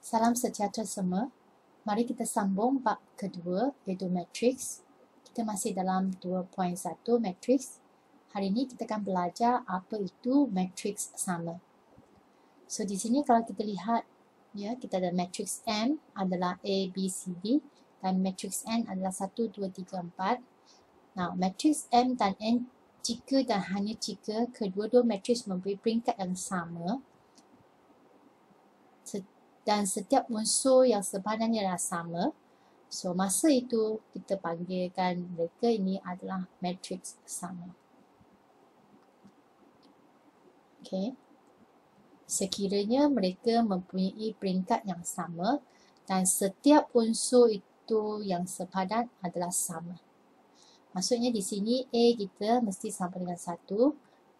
Salam sejahtera semua. Mari kita sambung bab kedua iaitu matriks. Kita masih dalam 2.1 matriks. Hari ini kita akan belajar apa itu matriks sama. So di sini kalau kita lihat ya, kita ada matriks M adalah A, B, C, D dan matriks N adalah 1, 2, 3, 4. Nah, matriks M dan N jika dan hanya jika kedua-dua matriks memberi peringkat yang sama dan setiap unsur yang sepadannya adalah sama. So, masa itu kita panggilkan mereka ini adalah matriks sama. Okay. Sekiranya mereka mempunyai peringkat yang sama dan setiap unsur itu yang sepadan adalah sama. Maksudnya di sini A kita mesti sama dengan 1,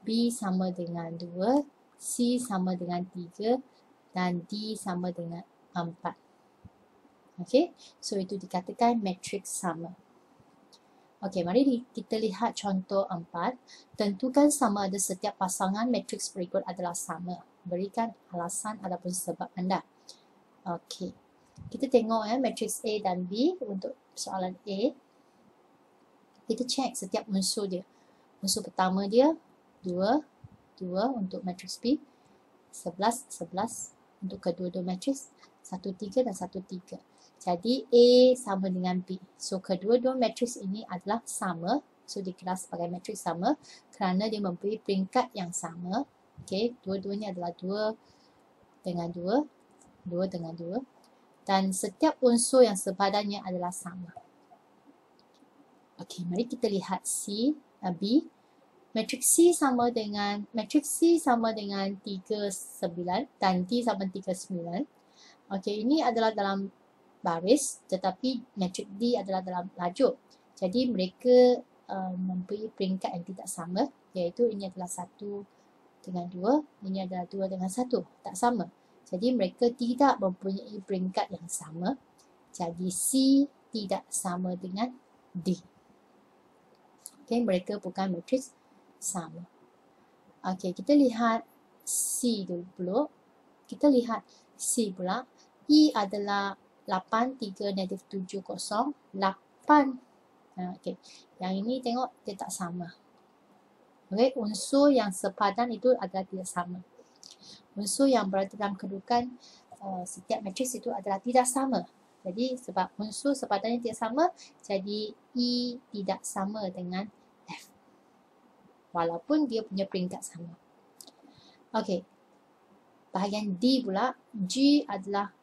B sama dengan 2, C sama dengan 3 dan D sama dengan 4. Okey, so itu dikatakan matriks sama. Okey, mari kita lihat contoh 4. Tentukan sama ada setiap pasangan matriks berikut adalah sama. Berikan alasan ataupun sebab anda. Okey, kita tengok matriks A dan B. Untuk soalan A, kita cek setiap unsur dia. Unsur pertama dia 2, 2 untuk matriks B, 11, 11 untuk kedua-dua matriks, 1, 3 dan 1, 3. Jadi A sama dengan B. So kedua-dua matriks ini adalah sama. So dikelas sebagai matriks sama kerana dia memberi peringkat yang sama. Okey, dua-duanya adalah 2 dengan 2, 2 dengan 2 dan setiap unsur yang sepadannya adalah sama. Okey, mari kita lihat B. Matriks C sama dengan 3, 9 dan D sama 3, 9. Okey, ini adalah dalam baris tetapi matriks D adalah dalam lajur. Jadi mereka memberi peringkat yang tidak sama, iaitu ini adalah 1 dengan 2, ini adalah 2 dengan 1, tak sama. Jadi mereka tidak mempunyai peringkat yang sama. Jadi C tidak sama dengan D. Okey, mereka bukan matriks sama. Okey, kita lihat C dulu. Kita lihat C pula. E adalah 8, 3, negatif 7, 0, 8. Okey, yang ini tengok dia tak sama. Okey, unsur yang sepadan itu adalah tidak sama. Unsur yang berada dalam kedudukan setiap matriks itu adalah tidak sama. Jadi sebab unsur sepadannya tidak sama, jadi E tidak sama dengan F. Walaupun dia punya peringkat sama. Okey. Bahagian D pula, G adalah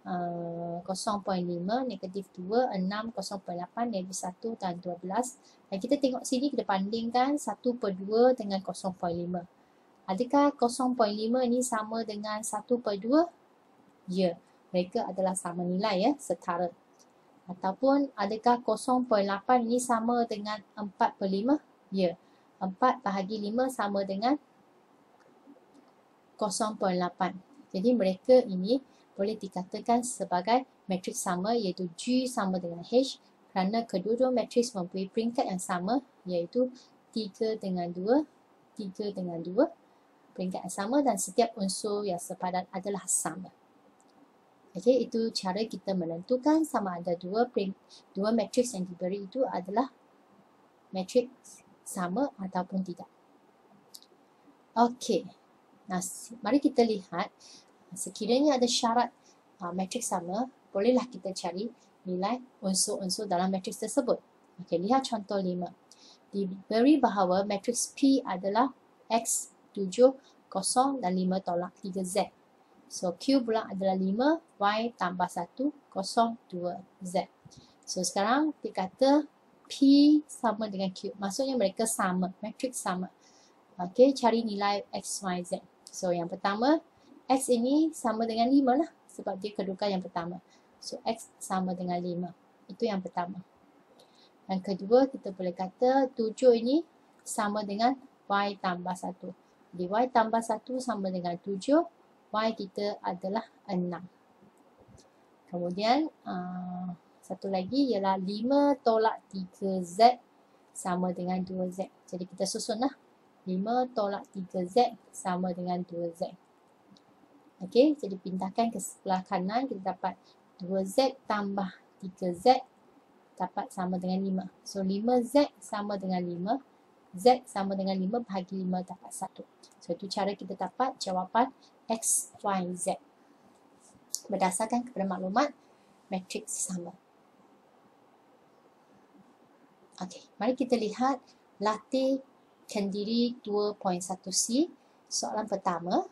0.5, negatif 2, 6, 0.8, negatif 1 dan 12. Dan kita tengok sini, kita bandingkan 1/2 dengan 0.5. Adakah 0.5 ini sama dengan 1/2? Ya, mereka adalah sama nilai ya, setara. Ataupun adakah 0.8 ini sama dengan 4/5? Ya, 4 bahagi 5 sama dengan 0.8. Jadi mereka ini boleh dikatakan sebagai matriks sama, iaitu G sama dengan H kerana kedua-dua matriks memberi peringkat yang sama, iaitu 3 dengan 2, 3 dengan 2, peringkat yang sama dan setiap unsur yang sepadan adalah sama. Okey, itu cara kita menentukan sama ada dua matriks yang diberi itu adalah matriks sama ataupun tidak. Okey, nah mari kita lihat sekiranya ada syarat matriks sama, bolehlah kita cari nilai unsur-unsur dalam matriks tersebut. Okey, lihat contoh 5. Diberi bahawa matriks P adalah X, 7, 0 dan 5 tolak 3Z. So Q pula adalah 5, Y tambah 1, 0, 2, Z. So sekarang kita kata P sama dengan Q. Maksudnya mereka sama, matriks sama. Okey, cari nilai X, Y, Z. So yang pertama, X ini sama dengan 5 lah sebab dia kedudukan yang pertama. So X sama dengan 5. Itu yang pertama. Yang kedua, kita boleh kata 7 ini sama dengan Y tambah 1. Jadi Y tambah 1 sama dengan 7. Y kita adalah 6. Kemudian satu lagi ialah 5 tolak 3Z sama dengan 2Z. Jadi kita susunlah 5 tolak 3Z sama dengan 2Z. Okey, jadi pindahkan ke sebelah kanan, kita dapat 2Z tambah 3Z dapat sama dengan 5. So 5Z sama dengan 5. Z sama dengan 5 bahagi 5 dapat 1. So itu cara kita dapat jawapan X, Y, Z. Berdasarkan kepada maklumat matriks sama. Okey, mari kita lihat latih kendiri 2.1C. Soalan pertama.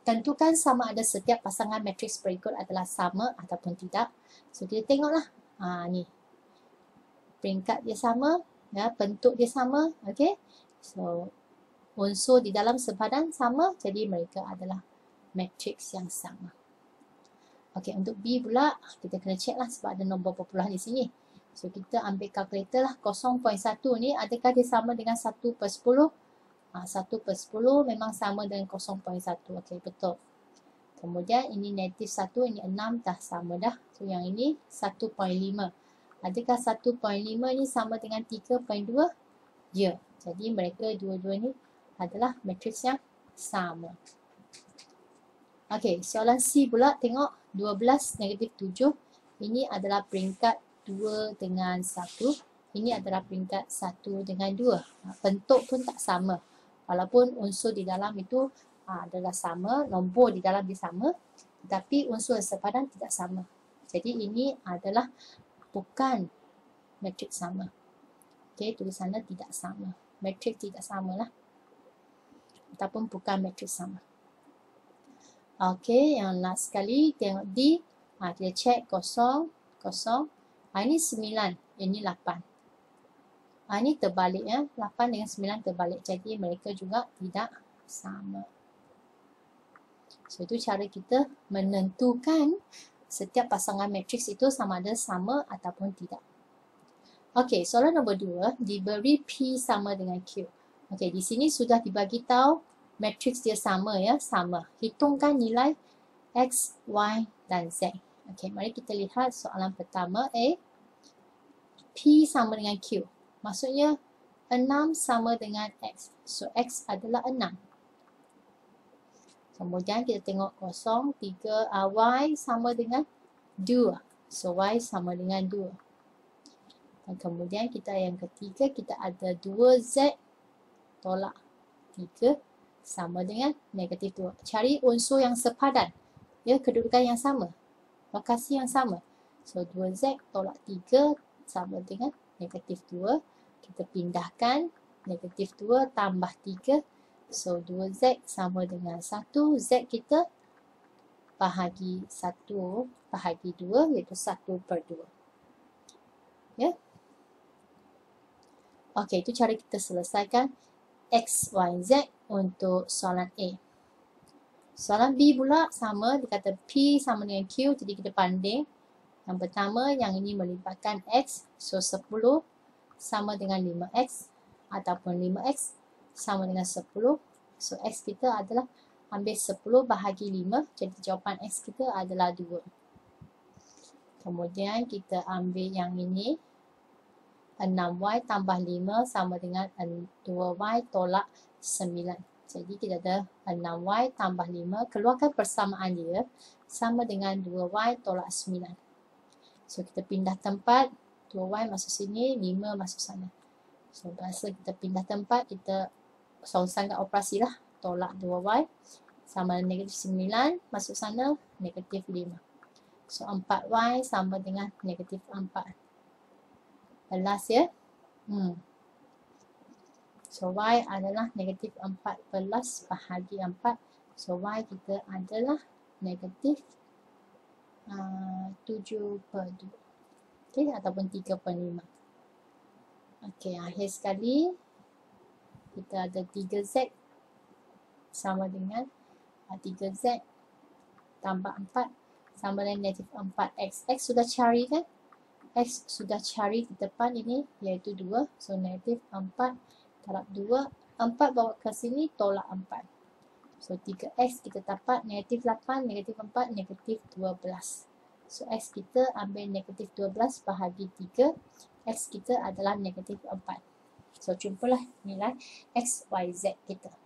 Tentukan sama ada setiap pasangan matriks berikut adalah sama ataupun tidak. So kita tengoklah. Ni. Peringkat dia sama, ya, bentuk dia sama, okey. So unsur di dalam sepadan sama, jadi mereka adalah matriks yang sama. Okey, untuk B pula kita kena check lah sebab ada nombor perpuluhan di sini. So kita ambil kalkulator lah. 0.1 ni adakah dia sama dengan 1/10? 1/10 memang sama dengan 0.1. Okey, betul. Kemudian ini negatif 1, ini 6 dah sama dah. So yang ini 1.5. Adakah 1.5 ni sama dengan 3.2? Ya. Jadi mereka dua-dua ni adalah matriks yang sama. Okey, soalan C pula tengok 12 negatif 7. Ini adalah peringkat 2 dengan 1. Ini adalah peringkat 1 dengan 2. Bentuk pun tak sama. Walaupun unsur di dalam itu adalah sama, nombor di dalam dia sama, tetapi unsur sepadan tidak sama. Jadi ini adalah bukan matriks sama. Okey, tulisannya tidak sama. Matriks tidak sama lah. Ataupun bukan matriks sama. Okey, yang last sekali tengok D. Kita check 0, 0. Ini 9, ini 8. Ini terbalik ya, 8 dengan 9 terbalik. Jadi mereka juga tidak sama. So itu cara kita menentukan setiap pasangan matriks itu sama ada sama ataupun tidak. Okey, soalan nombor 2, diberi P sama dengan Q. Okey, di sini sudah dibagi tahu matriks dia sama ya, sama. Hitungkan nilai X, Y dan Z. Okey, mari kita lihat soalan pertama A. P sama dengan Q. Maksudnya 6 sama dengan X. So X adalah 6. Kemudian kita tengok 0, 3, Y sama dengan 2. So Y sama dengan 2. Dan kemudian kita yang ketiga, kita ada 2Z tolak 3 sama dengan negatif 2. Cari unsur yang sepadan. Ya, kedudukan yang sama. Lokasi yang sama. So 2Z tolak 3 sama dengan negatif 2. Kita pindahkan negatif 2 tambah 3. So 2Z sama dengan 1. Z kita bahagi 1 bahagi 2 iaitu 1/2. Ya. Okey, itu cara kita selesaikan X, Y, Z untuk soalan A. Soalan B pula sama, dia kata P sama dengan Q, jadi kita banding. Yang pertama, yang ini melibatkan X, so 10 sama dengan 5X ataupun 5X sama dengan 10. So X kita adalah ambil 10 bahagi 5, jadi jawapan X kita adalah 2. Kemudian kita ambil yang ini, 6Y tambah 5 sama dengan 2Y tolak 9. Jadi kita ada 6Y tambah 5, keluarkan persamaan dia sama dengan 2Y tolak 9. So kita pindah tempat, 2Y masuk sini, 5 masuk sana. So bahasa kita pindah tempat, kita songsankan operasi lah. Tolak 2Y sama negatif 9, masuk sana negatif 5. So 4Y sama dengan negatif 4. Belas ya. So Y adalah negatif 14 bahagi 4. So Y kita adalah negatif 7/2. Okey, ataupun 3/5. Okey, akhir sekali kita ada 3Z sama dengan 3Z tambah 4 sama dengan negatif 4X. X sudah cari kan? X sudah cari di depan ini iaitu 2. So negatif 4 darab 2. 4 bawa ke sini tolak 4. So 3X kita dapat negatif 8, negatif 4, negatif 12. So X kita ambil negatif 12 bahagi 3. X kita adalah negatif 4. So jumpalah nilai X, Y, Z kita.